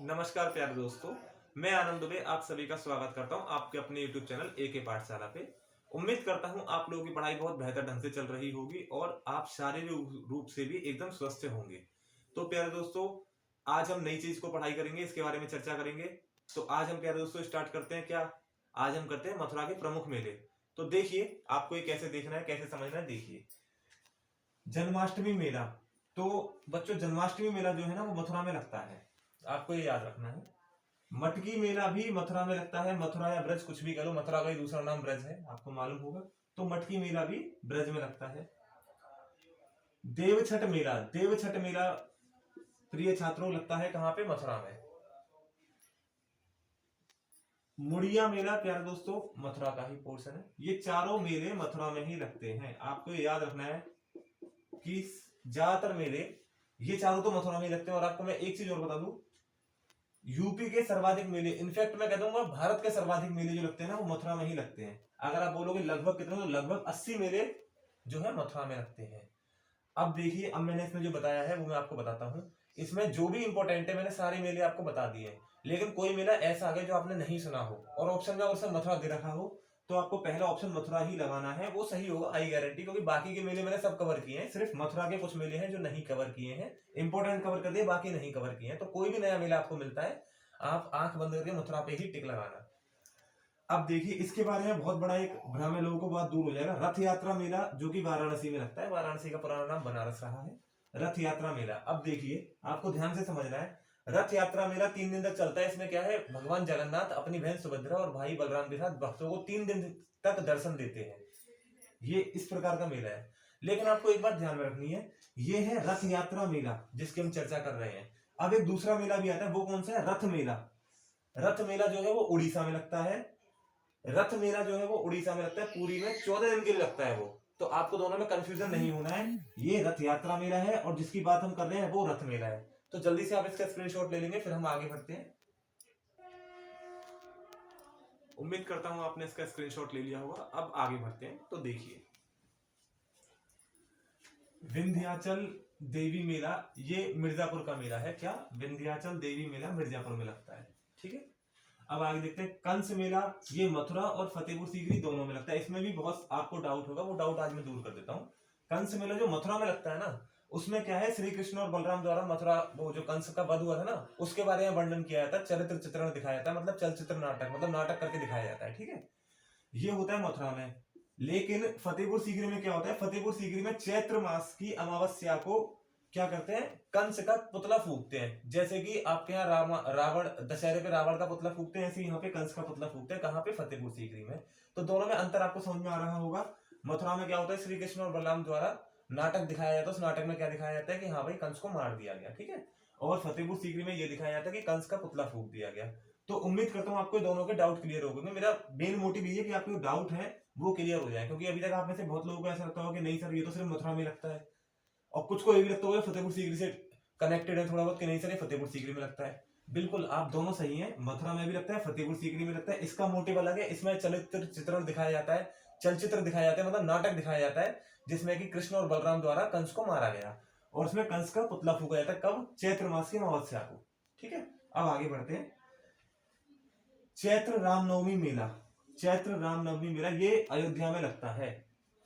नमस्कार प्यारे दोस्तों, मैं आनंद दुबे आप सभी का स्वागत करता हूं आपके अपने YouTube चैनल एके पाठशाला पे। उम्मीद करता हूं आप लोगों की पढ़ाई बहुत बेहतर ढंग से चल रही होगी और आप शारीरिक रूप से भी एकदम स्वस्थ होंगे। तो प्यारे दोस्तों, आज हम नई चीज को पढ़ाई करेंगे, इसके बारे में चर्चा करेंगे। तो आज हम प्यारे दोस्तों स्टार्ट करते हैं। क्या आज हम करते हैं मथुरा के प्रमुख मेले। तो देखिए आपको ये कैसे देखना है, कैसे समझना है। देखिए, जन्माष्टमी मेला। तो बच्चों, जन्माष्टमी मेला जो है ना वो मथुरा में लगता है, आपको ये याद रखना है। मटकी मेला भी मथुरा में लगता है। मथुरा या ब्रज कुछ भी करो, मथुरा का ही दूसरा नाम ब्रज है, आपको मालूम होगा। तो मटकी मेला भी ब्रज में लगता है। देवछठ मेला, देवछठ मेला प्रिय छात्रों लगता है कहां पे? मथुरा में। मुड़िया मेला प्यारे दोस्तों मथुरा का ही पोर्शन है। ये चारों मेले मथुरा में ही लगते हैं, आपको ये याद रखना है कि ज्यादातर मेले ये चारों तो मथुरा में ही लगते हैं। और आपको मैं एक चीज और बता दूं, यूपी के सर्वाधिक मेले, इनफैक्ट मैं कह दूंगा भारत के सर्वाधिक मेले जो लगते हैं ना वो मथुरा में ही लगते हैं। अगर आप बोलोगे लगभग कितने, तो लगभग 80 मेले जो है मथुरा में लगते हैं। अब देखिए, अब मैंने इसमें जो बताया है वो मैं आपको बताता हूँ। इसमें जो भी इंपॉर्टेंट है मैंने सारे मेले आपको बता दिए हैं। लेकिन कोई मेला ऐसा आ गया जो आपने नहीं सुना हो और ऑप्शन में अगर से मथुरा दे रखा हो, तो आपको पहला ऑप्शन मथुरा ही लगाना है, वो सही होगा, आई गारंटी। क्योंकि बाकी के मेले मैंने सब कवर किए हैं, सिर्फ मथुरा के कुछ मेले हैं जो नहीं कवर किए हैं। इंपॉर्टेंट कवर कर दिए, बाकी नहीं कवर किए हैं। तो कोई भी नया मेला आपको मिलता है, आप आंख बंद करके मथुरा पे ही टिक लगाना। अब देखिए, इसके बारे में बहुत बड़ा एक भ्रम है, लोगों को बहुत दूर हो जाएगा। रथ यात्रा मेला जो कि वाराणसी में लगता है, वाराणसी का पुराना नाम बनारस रहा है। रथ यात्रा मेला, अब देखिए आपको ध्यान से समझना है। रथ यात्रा मेला 3 दिन तक चलता है। इसमें क्या है, भगवान जगन्नाथ अपनी बहन सुभद्रा और भाई बलराम के साथ भक्तों को 3 दिन तक दर्शन देते हैं। ये इस प्रकार का मेला है। लेकिन आपको एक बात ध्यान में रखनी है, ये है रथ यात्रा मेला जिसकी हम चर्चा कर रहे हैं। अब एक दूसरा मेला भी आता है, वो कौन सा है? रथ मेला। रथ मेला जो है वो उड़ीसा में लगता है। रथ मेला जो है वो उड़ीसा में लगता है, पुरी में 14 दिन के लिए लगता है वो। तो आपको दोनों में कंफ्यूजन नहीं होना है। ये रथ यात्रा मेला है और जिसकी बात हम कर रहे हैं वो रथ मेला है। तो जल्दी से आप इसका स्क्रीनशॉट ले लेंगे, फिर हम आगे बढ़ते हैं। उम्मीद करता हूं आपने इसका स्क्रीनशॉट ले लिया होगा। अब आगे बढ़ते हैं। तो देखिए, विंध्याचल देवी मेला, ये मिर्जापुर का मेला है। क्या? विंध्याचल देवी मेला मिर्जापुर में लगता है। ठीक है, अब आगे देखते हैं। कंस मेला, ये मथुरा और फतेहपुर सीकरी दोनों में लगता है। इसमें भी बहुत आपको डाउट होगा, वो डाउट आज मैं दूर कर देता हूँ। कंस मेला जो मथुरा में लगता है ना, उसमें क्या है, श्री कृष्ण और बलराम द्वारा मथुरा, वो जो कंस का वध हुआ था ना, उसके बारे में वर्णन किया जाता है, चरित्र चित्रण दिखाया जाता है, मतलब चलचित्र नाटक, मतलब नाटक करके दिखाया जाता है। ठीक है, ये होता है मथुरा में। लेकिन फतेहपुर सीकरी में क्या होता है? फतेहपुर सीकरी में चैत्र मास की अमावस्या को क्या करते हैं, कंस का पुतला फूकते हैं। जैसे कि आपके यहाँ रावण दशहरे पे रावण का पुतला फूकते हैं, ऐसे यहाँ पे कंस का पुतला फूकते हैं। कहाँ पे? फतेहपुर सीकरी में। तो दोनों में अंतर आपको समझ में आ रहा होगा। मथुरा में क्या होता है, श्री कृष्ण और बलराम द्वारा नाटक दिखाया जाता है। उस नाटक में क्या दिखाया जाता है कि हाँ भाई कंस को मार दिया गया। ठीक है, और फतेहपुर सीकरी में यह दिखाया जाता है कि कंस का पुतला फूक दिया गया। तो उम्मीद करता हूँ आपको दोनों के डाउट क्लियर हो गए। मेरा मेन मोटिव ये है कि आपके जो डाउट है वो क्लियर हो जाए, क्योंकि अभी तक आप में से बहुत लोगों को ऐसा लगता होगा कि नहीं सर ये तो सिर्फ मथुरा में लगता है, और कुछ को ये भी लगता होगा फतेहपुर सीकरी से कनेक्टेड है थोड़ा बहुत कि नहीं सर ये फतेहपुर सीकरी में लगता है। बिल्कुल आप दोनों सही हैं, मथुरा में भी लगता है, फतेहपुर सीकरी में लगता है। इसका मोटिव अलग है, इसमें चरित्र चित्रण दिखाया जाता है, चलचित्र दिखाया जाता है, मतलब नाटक दिखाया जाता है, जिसमें कि कृष्ण और बलराम द्वारा कंस को मारा गया और उसमें कंस का पुतला फूका जाता है। कब? चैत्र मास की अमावस्या को। ठीक है, अब आगे बढ़ते हैं। चैत्र रामनवमी मेला, चैत्र रामनवमी मेला ये अयोध्या में लगता है।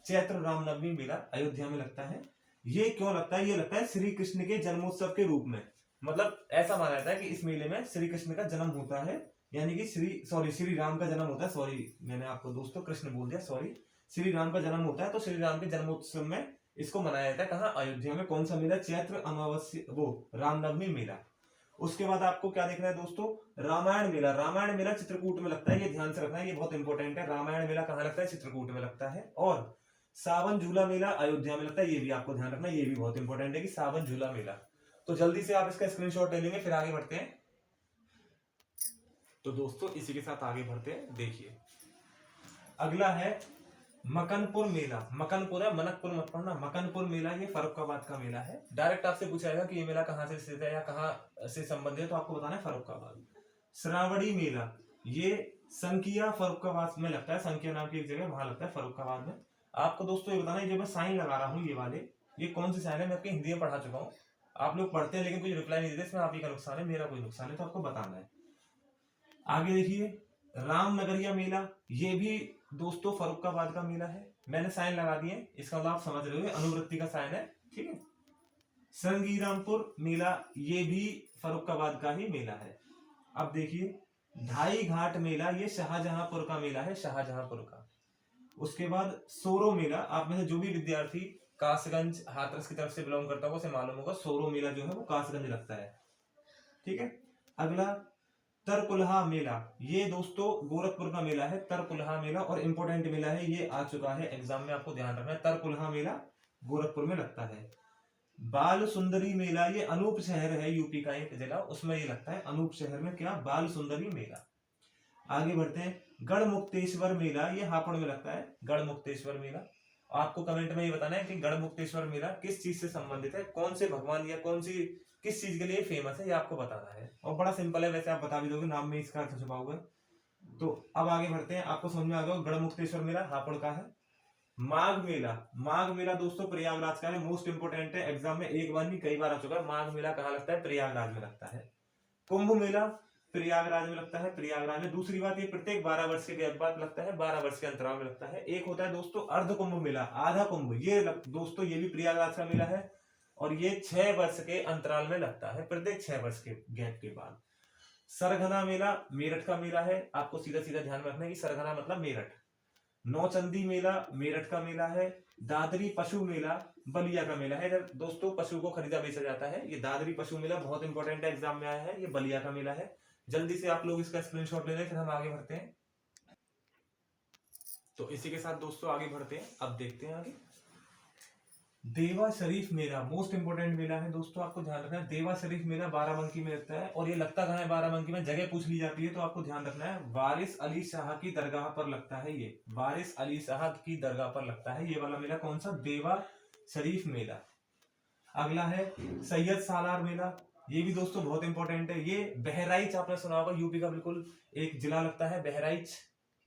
चैत्र रामनवमी मेला अयोध्या में लगता है। ये क्यों लगता है? ये लगता है श्री कृष्ण के जन्मोत्सव के रूप में। मतलब ऐसा माना जाता है कि इस मेले में श्री कृष्ण का जन्म होता है, यानी कि श्री राम का जन्म होता है। सॉरी, मैंने आपको दोस्तों कृष्ण बोल दिया, सॉरी। श्री राम का जन्म होता है, तो श्री राम के जन्मोत्सव में इसको मनाया जाता है। कहाँ? अयोध्या में। कौन सा मेला? चैत्र अमावस्या, वो रामनवमी मेला। उसके बाद आपको क्या देखना है दोस्तों? रामायण मेला। रामायण मेला चित्रकूट में लगता है, ये ध्यान से रखना है, ये बहुत इंपॉर्टेंट है। रामायण मेला कहाँ लगता है? चित्रकूट में लगता है। और सावन झूला मेला अयोध्या में लगता है, ये भी आपको ध्यान रखना है, ये भी बहुत इंपॉर्टेंट है कि सावन झूला मेला। तो जल्दी से आप इसका स्क्रीनशॉट ले लेंगे, फिर आगे बढ़ते हैं। तो दोस्तों इसी के साथ आगे बढ़ते हैं। देखिए, अगला है मकनपुर मेला। मकनपुर है, मनकपुर मत पढ़ना, मकनपुर मेला। ये फर्रुखाबाद का मेला है। डायरेक्ट आपसे पूछा जाएगा कि ये मेला कहाँ से स्थित है या कहाँ से संबंधित है, तो आपको बताना है फर्रुखाबाद। श्रावणी मेला, ये संकिया फर्रुखाबाद में लगता है। संकिया नाम की एक जगह, वहां लगता है फर्रुखाबाद में। आपको दोस्तों ये बताना है, जो मैं साइन लगा रहा हूँ ये वाले, ये कौन से साइन है मैं आपकी हिंदी में पढ़ा चुका हूँ। आप लोग पढ़ते हैं लेकिन कुछ रिप्लाई नहीं देते, इसमें आप ही का नुकसान है, मेरा कोई नुकसान है, तो आपको बताना है। आगे देखिए रामनगरिया मेला, ये भी दोस्तों फर्रुखाबाद का मेला है, मैंने साइन लगा दिए, इसका मतलब आप समझ रहे हो अनुवृत्ति का साइन है, ठीक है। संगीरामपुर मेला, ये भी फर्रुखाबाद का ही मेला है। अब देखिए ढाई घाट मेला, ये शाहजहांपुर का मेला है, शाहजहांपुर का। उसके बाद सोरो मेला, आप में से जो भी विद्यार्थी कासगंज हाथरस की तरफ से बिलोंग करता होगा उसे मालूम होगा, सोरो मेला जो है वो कासगंज लगता है, ठीक है। अगला तरकुलहा मेला, ये दोस्तों गोरखपुर का मेला है, तरकुलहा मेला, और इंपॉर्टेंट मेला है, ये आ चुका है एग्जाम में, आपको ध्यान रखना है, तरकुलहा मेला गोरखपुर में लगता है। बाल सुंदरी मेला, ये अनूप शहर है यूपी का एक जिला, उसमें ये लगता है, अनूप शहर में क्या, बाल सुंदरी मेला। आगे बढ़ते हैं गढ़मुक्तेश्वर मेला, ये हापुड़ में लगता है, गढ़मुक्तेश्वर मेला। आपको कमेंट में ये बताना है कि गढ़मुक्तेश्वर मेला किस चीज से संबंधित है, कौन से भगवान या कौन सी किस चीज के लिए फेमस है, ये आपको बताना है, और बड़ा सिंपल है, वैसे आप बता भी दोगे, नाम में इसका अर्थ छुपा हुआ है। तो अब आगे बढ़ते हैं, आपको समझ में आ गया गढ़मुक्तेश्वर मेला हापुड़ का है। माघ मेला, माघ मेला दोस्तों प्रयागराज का है, मोस्ट इंपोर्टेंट है, एग्जाम में एक बार नहीं कई बार आ चुका है। माघ मेला कहाँ लगता है, प्रयागराज में लगता है। कुंभ मेला प्रयागराज में लगता है, प्रयागराज में। दूसरी बात, ये प्रत्येक 12 वर्ष के गैप बाद लगता है, 12 वर्ष के अंतराल में लगता है। एक होता है दोस्तों अर्ध कुंभ मेला, आधा कुंभ, ये दोस्तों ये भी प्रयागराज का मेला है, और ये 6 वर्ष के अंतराल में लगता है, प्रत्येक 6 वर्ष के गैप के बाद। सरगना मेला मेरठ का मेला है, आपको सीधा सीधा ध्यान में रखना है कि सरगना मतलब मेरठ। नौचंदी मेला मेरठ का मेला है। दादरी पशु मेला बलिया का मेला है, जब दोस्तों पशु को खरीदा बेचा जाता है, ये दादरी पशु मेला बहुत इंपॉर्टेंट है, एग्जाम में आया है, ये बलिया का मेला है। जल्दी से आप लोग इसका स्क्रीनशॉट ले लें, फिर हम आगे बढ़ते हैं। तो इसी के साथ दोस्तों आगे बढ़ते हैं, अब देखते हैं आगे। देवा शरीफ मेला मोस्ट इंपोर्टेंट मेला है दोस्तों, आपको ध्यान रखना है। देवा शरीफ मेला बाराबंकी में लगता है, और ये लगता कहाँ है बाराबंकी में, जगह पूछ ली जाती है तो आपको ध्यान रखना है, वारिस अली शाह की दरगाह पर लगता है, ये वारिस अली शाह की दरगाह पर लगता है ये वाला मेला, कौन सा, देवा शरीफ मेला। अगला है सैयद सालार मेला, ये भी दोस्तों बहुत इंपॉर्टेंट है, ये बहराइच आपने सुना होगा, यूपी का बिल्कुल एक जिला लगता है बहराइच,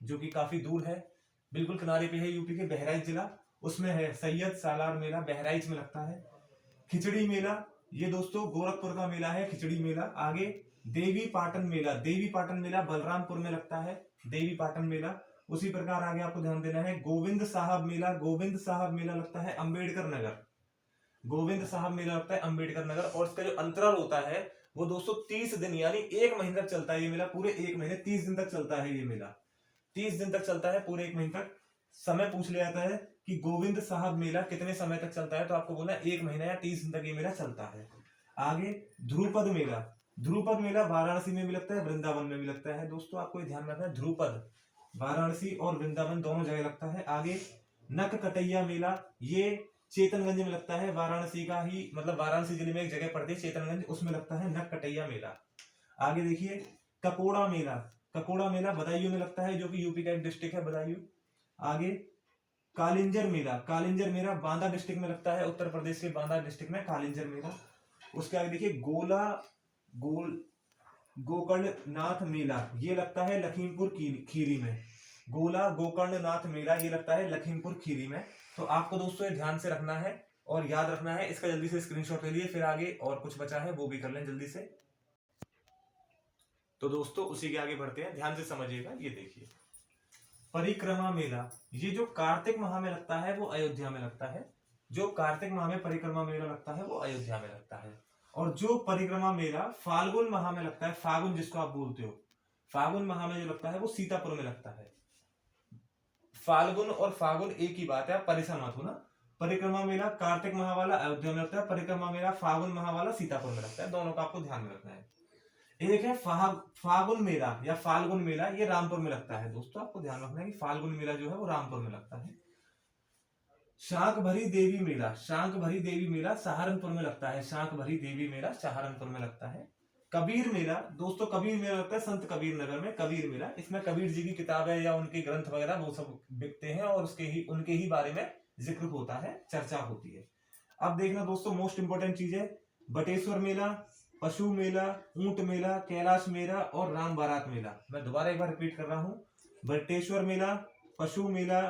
जो कि काफी दूर है, बिल्कुल किनारे पे है यूपी के, बहराइच जिला, उसमें है सैयद सालार मेला, बहराइच में लगता है। खिचड़ी मेला, ये दोस्तों गोरखपुर का मेला है, खिचड़ी मेला। आगे देवी पाटन मेला, देवी पाटन मेला बलरामपुर में लगता है, देवी पाटन मेला। उसी प्रकार आगे आपको ध्यान देना है गोविंद साहब मेला, गोविंद साहब मेला लगता है अम्बेडकर नगर, गोविंद साहब मेला लगता है अम्बेडकर नगर, और इसका जो अंतराल होता है वो दोस्तों 30 दिन यानी 1 महीने तक चलता है ये मेला, पूरे 1 महीने 30 दिन तक चलता है ये मेला, 30 दिन तक चलता है, पूरे 1 महीने तक। समय पूछ लिया जाता है कि गोविंद साहब मेला कितने समय तक चलता है, तो आपको बोलना 1 महीना या 30 दिन तक ये मेला चलता है। आगे ध्रुपद मेला, ध्रुपद मेला वाराणसी में भी लगता है, वृंदावन में भी लगता है दोस्तों, आपको ये ध्यान रखना है, ध्रुपद वाराणसी और वृंदावन दोनों जगह लगता है। आगे नक कटैया मेला, ये चेतनगंज में लगता है, वाराणसी का ही, मतलब वाराणसी जिले में एक जगह पड़ती है चेतनगंज, उसमें लगता है नक कटैया मेला। आगे देखिए ककोड़ा मेला, ककोड़ा मेला बदायूं में लगता है, जो कि यूपी का एक डिस्ट्रिक्ट है बदायूं। आगे कालिंजर मेला, कालिंजर मेला बांदा डिस्ट्रिक्ट में लगता है, उत्तर प्रदेश के बांदा डिस्ट्रिक्ट में कालिंजर मेला। उसके आगे देखिए गोकर्णनाथ मेला, ये लगता है लखीमपुर खीरी में, गोला गोकर्णनाथ मेला ये लगता है लखीमपुर खीरी में। तो आपको दोस्तों ये ध्यान से रखना है और याद रखना है, इसका जल्दी से स्क्रीनशॉट ले लिए, फिर आगे और कुछ बचा है वो भी कर लें जल्दी से। तो दोस्तों उसी के आगे बढ़ते हैं, ध्यान से समझिएगा। ये देखिए परिक्रमा मेला, ये जो कार्तिक माह में लगता है वो अयोध्या में लगता है, जो कार्तिक माह में परिक्रमा मेला लगता है वो अयोध्या में लगता है। और जो परिक्रमा मेला फाल्गुन माह में लगता है, फागुन जिसको आप बोलते हो, फागुन माह में जो लगता है वो सीतापुर में लगता है। फाल्गुन और फागुन एक ही बात है, आप परेशान मत हो ना। परिक्रमा मेला कार्तिक माह वाला अयोध्या में लगता है, परिक्रमा मेला फागुन माह वाला सीतापुर में लगता है, दोनों का आपको ध्यान में रखना है। एक है फागुन मेला या फाल्गुन मेला, ये रामपुर में लगता है दोस्तों, आपको ध्यान रखना है कि फाल्गुन मेला जो है वो रामपुर में लगता है। शांख भरी देवी मेला, शांख भरी देवी मेला सहारनपुर में लगता है, शांख भरी देवी मेला सहारनपुर में लगता है। कबीर मेला दोस्तों, कबीर मेला लगता है संत कबीर नगर में, कबीर मेला, इसमें कबीर जी की किताबें या उनके ग्रंथ वगैरह वो सब बिकते हैं और उनके ही बारे में जिक्र होता है, चर्चा होती है। अब देखना दोस्तों मोस्ट इंपोर्टेंट चीज है बटेश्वर मेला, पशु मेला, ऊंट मेला, कैलाश मेला और राम बारात मेला। मैं दोबारा एक बार रिपीट कर रहा हूं, बटेश्वर मेला, पशु मेला,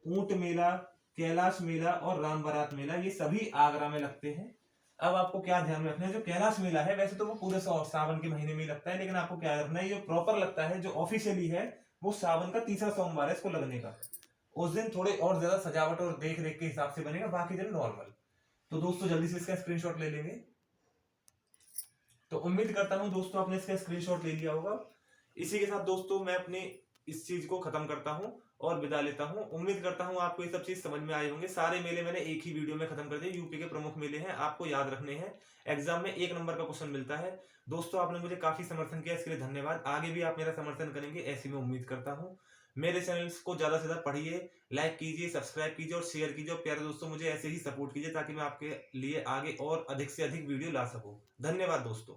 ऊंट मेला, कैलाश मेला और राम बारात मेला, ये सभी आगरा में लगते हैं। अब आपको क्या ध्यान में रखना है, जो कैलाश मेला है वैसे तो वो पूरे सावन के महीने में ही लगता है, लेकिन आपको क्या करना है, ये प्रॉपर लगता है जो ऑफिशियली है वो सावन का तीसरा सोमवार है इसको लगने का। उस दिन थोड़े और ज्यादा सजावट और देख रेख के हिसाब से बनेगा, बाकी दिन नॉर्मल। तो दोस्तों जल्दी से इसका स्क्रीनशॉट ले लेंगे। तो उम्मीद करता हूं दोस्तों आपने इसका स्क्रीनशॉट ले लिया होगा। इसी के साथ दोस्तों मैं अपनी इस चीज को खत्म करता हूं और विदा लेता हूं। उम्मीद करता हूं आपको ये सब चीज समझ में आए होंगे। सारे मेले मैंने एक ही वीडियो में खत्म कर दिए। यूपी के प्रमुख मेले हैं, आपको याद रखने हैं, एग्जाम में 1 नंबर का क्वेश्चन मिलता है। दोस्तों आपने मुझे काफी समर्थन किया, इसके लिए धन्यवाद। आगे भी आप मेरा समर्थन करेंगे ऐसी मैं उम्मीद करता हूँ। मेरे चैनल्स को ज्यादा से ज्यादा पढ़िए, लाइक कीजिए, सब्सक्राइब कीजिए और शेयर कीजिए। और प्यारे दोस्तों मुझे ऐसे ही सपोर्ट कीजिए ताकि मैं आपके लिए आगे और अधिक से अधिक वीडियो ला सकूं। धन्यवाद दोस्तों।